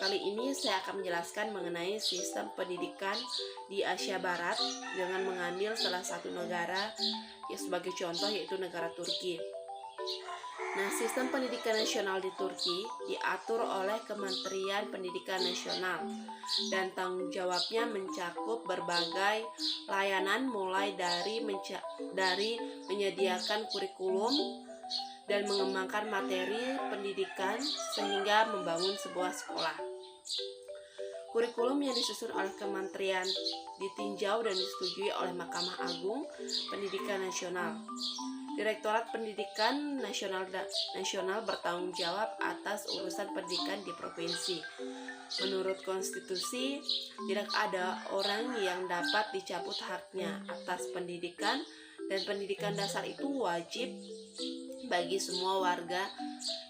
kali ini saya akan menjelaskan mengenai sistem pendidikan di Asia Barat dengan mengambil salah satu negara sebagai contoh, yaitu negara Turki. Nah, sistem pendidikan nasional di Turki diatur oleh Kementerian Pendidikan Nasional dan tanggung jawabnya mencakup berbagai layanan, mulai dari menyediakan kurikulum dan mengembangkan materi pendidikan sehingga membangun sebuah sekolah. Kurikulum yang disusun oleh kementerian ditinjau dan disetujui oleh Mahkamah Agung Pendidikan Nasional. Direktorat Pendidikan Nasional bertanggung jawab atas urusan pendidikan di provinsi. Menurut konstitusi, tidak ada orang yang dapat dicabut haknya atas pendidikan, dan pendidikan dasar itu wajib bagi semua warga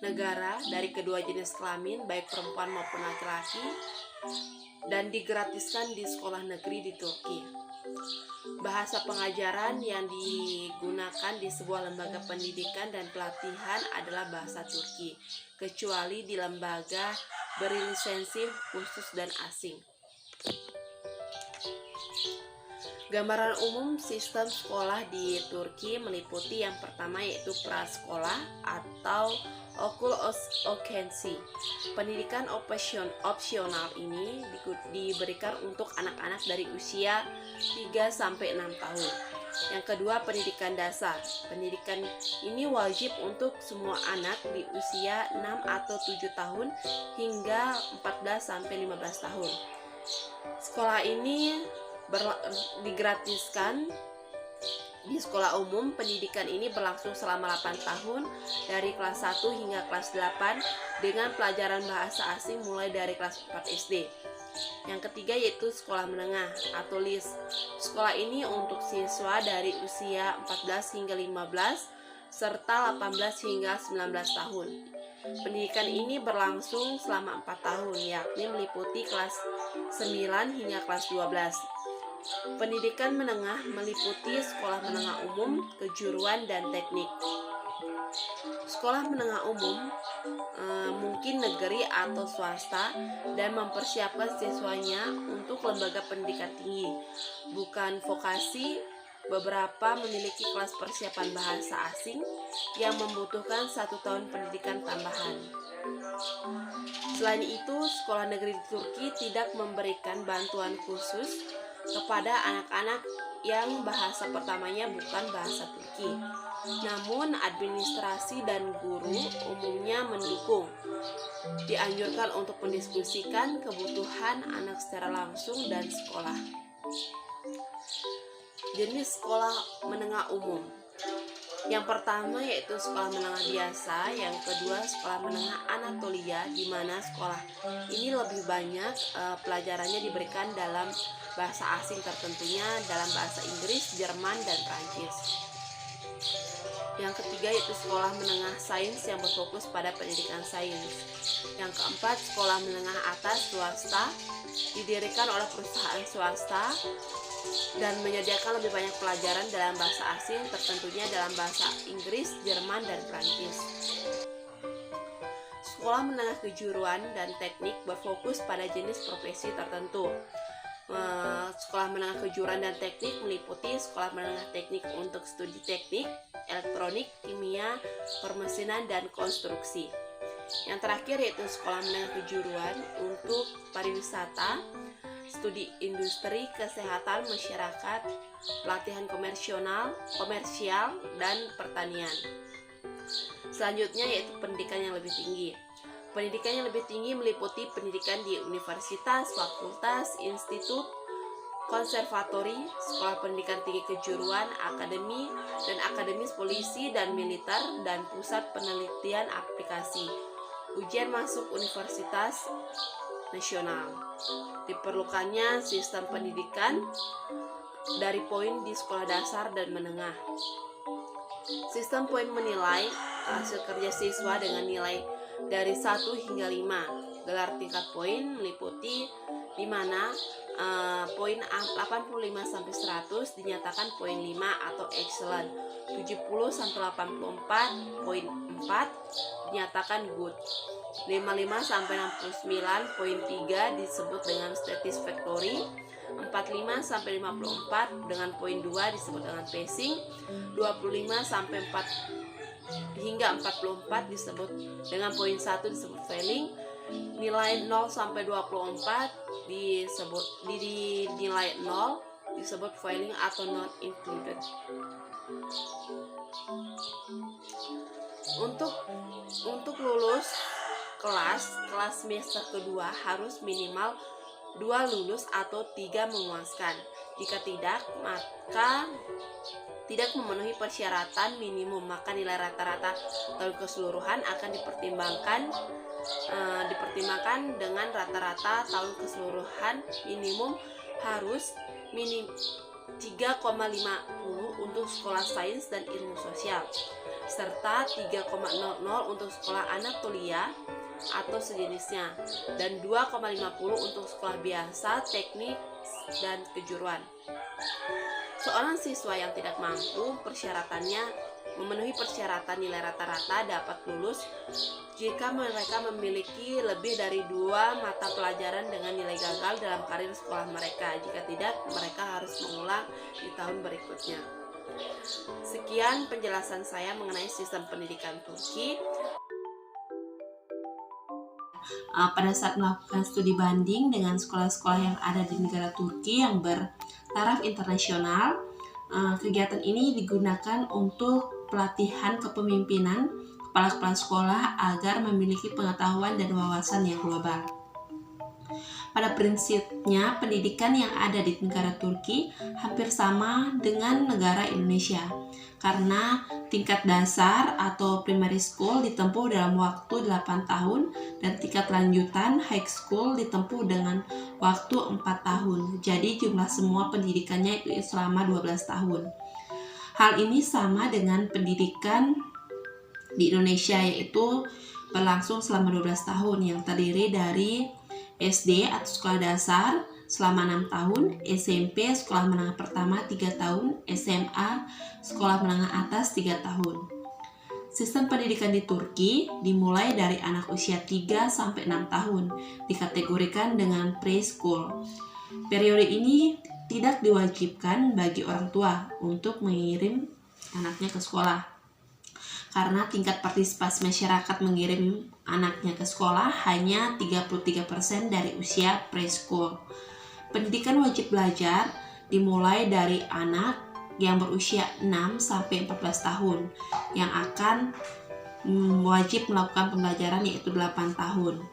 negara dari kedua jenis kelamin, baik perempuan maupun laki-laki, dan digratiskan di sekolah negeri di Turki. Bahasa pengajaran yang digunakan di sebuah lembaga pendidikan dan pelatihan adalah bahasa Turki, kecuali di lembaga berlisensi khusus dan asing. Gambaran umum sistem sekolah di Turki meliputi yang pertama, yaitu prasekolah atau okul öğrenci. Pendidikan opsional ini diberikan untuk anak-anak dari usia 3-6 tahun. Yang kedua, pendidikan dasar. Pendidikan ini wajib untuk semua anak di usia 6 atau 7 tahun hingga 14-15 tahun. Sekolah ini digratiskan. Di sekolah umum, pendidikan ini berlangsung selama 8 tahun dari kelas 1 hingga kelas 8 dengan pelajaran bahasa asing mulai dari kelas 4 SD. Yang ketiga yaitu sekolah menengah atau LIS. Sekolah ini untuk siswa dari usia 14 hingga 15 serta 18 hingga 19 tahun. Pendidikan ini berlangsung selama 4 tahun, yakni meliputi kelas 9 hingga kelas 12. Pendidikan menengah meliputi sekolah menengah umum, kejuruan, dan teknik. Sekolah menengah umum mungkin negeri atau swasta dan mempersiapkan siswanya untuk lembaga pendidikan tinggi, bukan vokasi. Beberapa memiliki kelas persiapan bahasa asing yang membutuhkan 1 tahun pendidikan tambahan. Selain itu, sekolah negeri di Turki tidak memberikan bantuan khusus kepada anak-anak yang bahasa pertamanya bukan bahasa Turki. Namun, administrasi dan guru umumnya mendukung. Dianjurkan untuk mendiskusikan kebutuhan anak secara langsung dan sekolah. Jenis sekolah menengah umum. Yang pertama yaitu sekolah menengah biasa, yang kedua sekolah menengah Anatolia, di mana sekolah ini lebih banyak pelajarannya diberikan dalam bahasa asing, tertentunya dalam bahasa Inggris, Jerman, dan Prancis. Yang ketiga yaitu sekolah menengah sains yang berfokus pada pendidikan sains. Yang keempat, sekolah menengah atas swasta, didirikan oleh perusahaan swasta dan menyediakan lebih banyak pelajaran dalam bahasa asing, tertentunya dalam bahasa Inggris, Jerman, dan Prancis. Sekolah menengah kejuruan dan teknik berfokus pada jenis profesi tertentu. Sekolah menengah kejuruan dan teknik meliputi sekolah menengah teknik untuk studi teknik, elektronik, kimia, permesinan, dan konstruksi. Yang terakhir yaitu sekolah menengah kejuruan untuk pariwisata, studi industri, kesehatan, masyarakat, pelatihan komersial, dan pertanian. Selanjutnya yaitu pendidikan yang lebih tinggi. Pendidikan yang lebih tinggi meliputi pendidikan di universitas, fakultas, institut, konservatori, sekolah pendidikan tinggi kejuruan, akademi, dan akademis polisi dan militer, dan pusat penelitian aplikasi. Ujian masuk universitas nasional. Diperlukannya sistem pendidikan dari poin di sekolah dasar dan menengah. Sistem poin menilai hasil kerja siswa dengan nilai dari 1 hingga 5. Gelar tingkat poin meliputi di mana poin 85 sampai 100 dinyatakan poin 5 atau excellent. 70-84.4 dinyatakan good. 55-69.3 disebut dengan satisfactory. 45-54 dengan poin 2 disebut dengan passing. 25-4 hingga 44 disebut dengan poin 1 disebut failing. Nilai 0-24 disebut di nilai 0 disebut failing atau not included. Untuk lulus kelas semester kedua harus minimal 2 lulus atau 3 memuaskan. Jika tidak, maka tidak memenuhi persyaratan minimum, maka nilai rata-rata tahun keseluruhan akan dipertimbangkan dengan rata-rata tahun keseluruhan minimum harus 3,50 untuk sekolah sains dan ilmu sosial, serta 3,00 untuk sekolah anatolia atau sejenisnya, dan 2,50 untuk sekolah biasa, teknik, dan kejuruan. Seorang siswa yang tidak mampu memenuhi persyaratan nilai rata-rata dapat lulus jika mereka memiliki lebih dari 2 mata pelajaran dengan nilai gagal dalam karir sekolah mereka. Jika tidak, mereka harus mengulang di tahun berikutnya. Sekian penjelasan saya mengenai sistem pendidikan Turki. Pada saat melakukan studi banding dengan sekolah-sekolah yang ada di negara Turki yang bertaraf internasional, kegiatan ini digunakan untuk pelatihan kepemimpinan kepala-kepala sekolah agar memiliki pengetahuan dan wawasan yang global. Pada prinsipnya, pendidikan yang ada di negara Turki hampir sama dengan negara Indonesia, karena tingkat dasar atau primary school ditempuh dalam waktu 8 tahun dan tingkat lanjutan high school ditempuh dengan waktu 4 tahun. Jadi jumlah semua pendidikannya itu selama 12 tahun. Hal ini sama dengan pendidikan di Indonesia, yaitu berlangsung selama 12 tahun yang terdiri dari SD atau sekolah dasar selama 6 tahun, SMP sekolah menengah pertama 3 tahun, SMA sekolah menengah atas 3 tahun. Sistem pendidikan di Turki dimulai dari anak usia 3 sampai 6 tahun, dikategorikan dengan preschool. Periode ini tidak diwajibkan bagi orang tua untuk mengirim anaknya ke sekolah, karena tingkat partisipasi masyarakat mengirim anaknya ke sekolah hanya 33% dari usia preschool. Pendidikan wajib belajar dimulai dari anak yang berusia 6 sampai 14 tahun yang akan wajib melakukan pembelajaran, yaitu 8 tahun.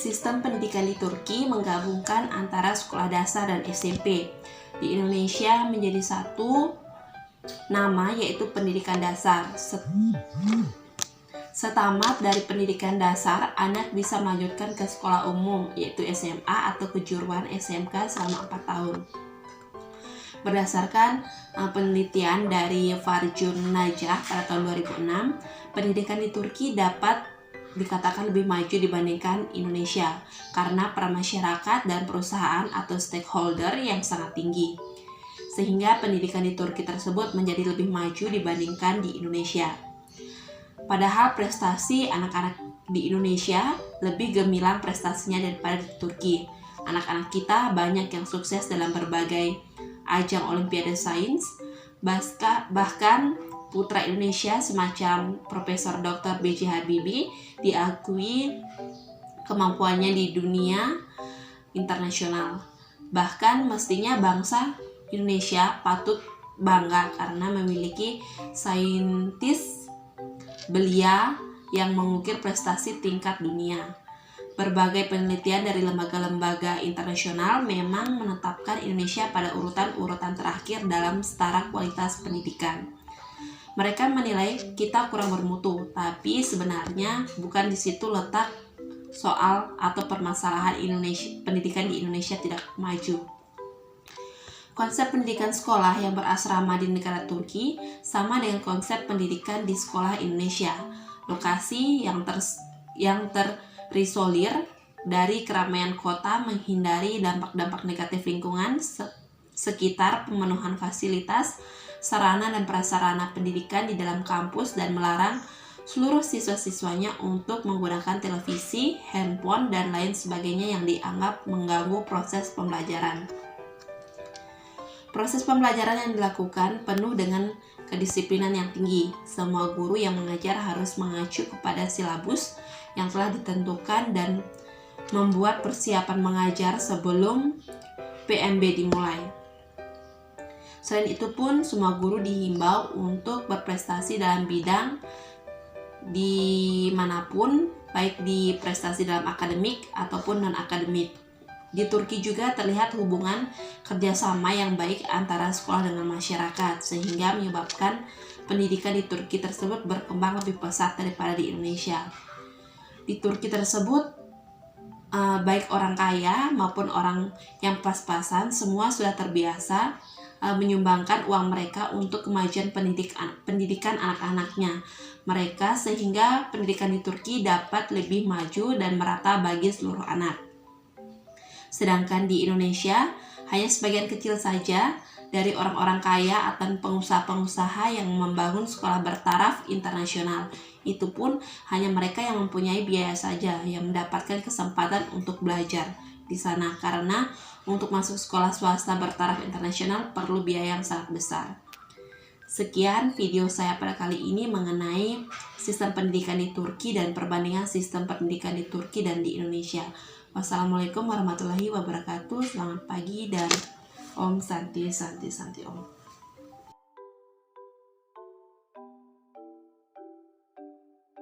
Sistem pendidikan di Turki menggabungkan antara sekolah dasar dan SMP. Di Indonesia menjadi satu nama, yaitu pendidikan dasar. Setamat dari pendidikan dasar, anak bisa melanjutkan ke sekolah umum, yaitu SMA atau kejuruan SMK selama 4 tahun. Berdasarkan penelitian dari Farjun Najah pada tahun 2006, pendidikan di Turki dapat dikatakan lebih maju dibandingkan Indonesia karena peran masyarakat dan perusahaan atau stakeholder yang sangat tinggi, sehingga pendidikan di Turki tersebut menjadi lebih maju dibandingkan di Indonesia. Padahal prestasi anak-anak di Indonesia lebih gemilang prestasinya daripada di Turki. Anak-anak kita banyak yang sukses dalam berbagai ajang olimpiade sains, bahkan putra Indonesia semacam Profesor Dr. B.J. Habibie diakui kemampuannya di dunia internasional. Bahkan mestinya bangsa Indonesia patut bangga karena memiliki saintis belia yang mengukir prestasi tingkat dunia. Berbagai penelitian dari lembaga-lembaga internasional memang menetapkan Indonesia pada urutan terakhir dalam setara kualitas pendidikan. Mereka menilai kita kurang bermutu, tapi sebenarnya bukan di situ letak soal atau permasalahan pendidikan di Indonesia tidak maju. Konsep pendidikan sekolah yang berasrama di negara Turki sama dengan konsep pendidikan di sekolah Indonesia. Lokasi yang terisolir dari keramaian kota menghindari dampak-dampak negatif lingkungan sekitar pemenuhan fasilitas, sarana dan prasarana pendidikan di dalam kampus dan melarang seluruh siswa-siswanya untuk menggunakan televisi, handphone, dan lain sebagainya yang dianggap mengganggu proses pembelajaran. Proses pembelajaran yang dilakukan penuh dengan kedisiplinan yang tinggi. Semua guru yang mengajar harus mengacu kepada silabus yang telah ditentukan dan membuat persiapan mengajar sebelum PMB dimulai. Selain itu pun, semua guru dihimbau untuk berprestasi dalam bidang dimanapun, baik di prestasi dalam akademik ataupun non-akademik. Di Turki juga terlihat hubungan kerjasama yang baik antara sekolah dengan masyarakat, sehingga menyebabkan pendidikan di Turki tersebut berkembang lebih pesat daripada di Indonesia. Di Turki tersebut, baik orang kaya maupun orang yang pas-pasan, semua sudah terbiasa menyumbangkan uang mereka untuk kemajuan pendidikan anak-anaknya mereka, sehingga pendidikan di Turki dapat lebih maju dan merata bagi seluruh anak. Sedangkan di Indonesia, hanya sebagian kecil saja dari orang-orang kaya atau pengusaha-pengusaha yang membangun sekolah bertaraf internasional. Itu pun hanya mereka yang mempunyai biaya saja yang mendapatkan kesempatan untuk belajar di sana, karena untuk masuk sekolah swasta bertaraf internasional perlu biaya yang sangat besar. Sekian video saya pada kali ini mengenai sistem pendidikan di Turki dan perbandingan sistem pendidikan di Turki dan di Indonesia. Wassalamualaikum warahmatullahi wabarakatuh. Selamat pagi dan Om Santi Santi Santi Om.